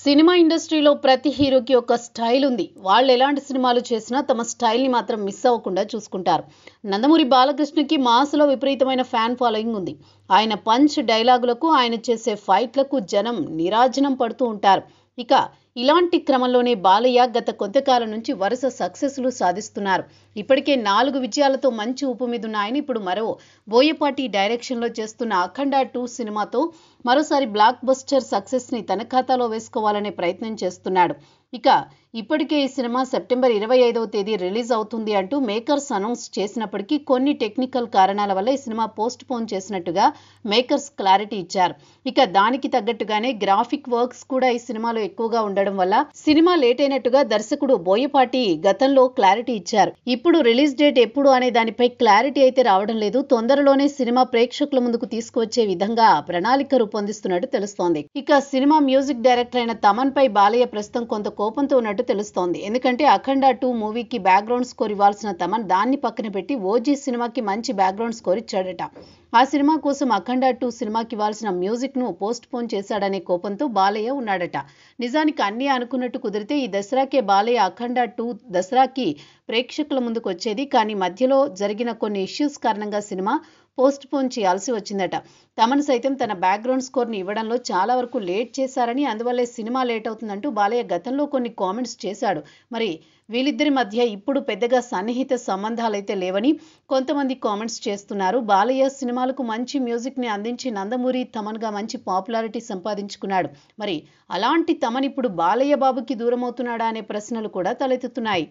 Cinema ఇండస్ట్రీలో ప్రతి హీరోకి ఒక స్టైల్ ఉంది. వాళ్ళు ఎలాంటి సినిమాలు చేసినా తమ స్టైల్ని మాత్రం మిస్ అవ్వకుండా చూసుకుంటారు. నందమూరి బాలకృష్ణకి మాస్లో విపరీతమైన ఫ్యాన్ ఫాలోయింగ్ ఉంది. ఆయన పంచ్ డైలాగులకు, ఆయన చేసే ఫైట్లకు జనం నీరాజనం పడుతూ ఉంటారు. ఇక ఇలాంటి క్రమంలోనే బాలయ్య గత కొంతకాలం నుంచి వరుస సక్సెస్లు సాధిస్తున్నారు. ఇప్పటికే 4 విజయాలతో మంచి ఊపు మీదున్న ఆయన ఇప్పుడు మరో బోయపాటి డైరెక్షన్లో చేస్తున్న అఖండ 2 సినిమాతో మరోసారి బ్లాక్ బస్టర్ సక్సెస్ని తన ఖాతాలో వేసుకోవాలనే ప్రయత్నం చేస్తున్నాడు. ఇక ఇప్పటికే ఈ సినిమా సెప్టెంబర్ 25వ తేదీ రిలీజ్ అవుతుంది అంటూ మేకర్స్ అనౌన్స్ చేసినప్పటికీ కొన్ని టెక్నికల్ కారణాల వల్ల ఈ సినిమా పోస్ట్ పోన్ చేసినట్టుగా మేకర్స్ క్లారిటీ ఇచ్చారు. ఇక దానికి తగ్గట్టుగానే గ్రాఫిక్ వర్క్స్ కూడా ఈ సినిమాలో ఎక్కువగా ఉండడం వల్ల సినిమా లేట్ అయినట్టుగా దర్శకుడు బోయపాటి గతంలో క్లారిటీ ఇచ్చారు. ఇప్పుడు రిలీజ్ డేట్ ఎప్పుడు అనే దానిపై క్లారిటీ అయితే రావడం లేదు. తొందరలోనే సినిమా ప్రేక్షకుల ముందుకు తీసుకువచ్చే విధంగా ప్రణాళిక రూపొందిస్తున్నట్టు తెలుస్తోంది. ఇక సినిమా మ్యూజిక్ డైరెక్టర్ అయిన తమన్ పై బాలయ్య ప్రస్తుతం కొంత కోపంతో ఉన్నట్టు తెలుస్తోంది. ఎందుకంటే అఖండ 2 మూవీకి బ్యాక్గ్రౌండ్ స్కోర్ ఇవ్వాల్సిన తమన్ దాన్ని పక్కన పెట్టి ఓజీ సినిమాకి మంచి బ్యాక్గ్రౌండ్ స్కోర్ ఇచ్చాడట. ఆ సినిమా కోసం అఖండ 2 సినిమాకి ఇవ్వాల్సిన మ్యూజిక్ ను పోస్ట్ పోన్ చేశాడనే కోపంతో బాలయ్య ఉన్నాడట. నిజానికి అన్నీ అనుకున్నట్టు కుదిరితే ఈ దసరాకే బాలయ్య అఖండ 2 దసరాకి ప్రేక్షకుల ముందుకు వచ్చేది. కానీ మధ్యలో జరిగిన కొన్ని ఇష్యూస్ కారణంగా సినిమా పోస్ట్ పోన్ చేయాల్సి వచ్చిందట. తమన్ సైతం తన బ్యాక్గ్రౌండ్ స్కోర్ని ఇవ్వడంలో చాలా వరకు లేట్ చేశారని, అందువల్లే సినిమా లేట్ అవుతుందంటూ బాలయ్య గతంలో కొన్ని కామెంట్స్ చేశాడు. మరి వీళ్ళిద్దరి మధ్య ఇప్పుడు పెద్దగా సన్నిహిత సంబంధాలైతే లేవని కొంతమంది కామెంట్స్ చేస్తున్నారు. బాలయ్య సినిమాలకు మంచి మ్యూజిక్ని అందించి నందమూరి తమన్గా మంచి పాపులారిటీ సంపాదించుకున్నాడు. మరి అలాంటి తమన్ ఇప్పుడు బాలయ్య బాబుకి దూరం అవుతున్నాడా అనే ప్రశ్నలు కూడా తలెత్తుతున్నాయి.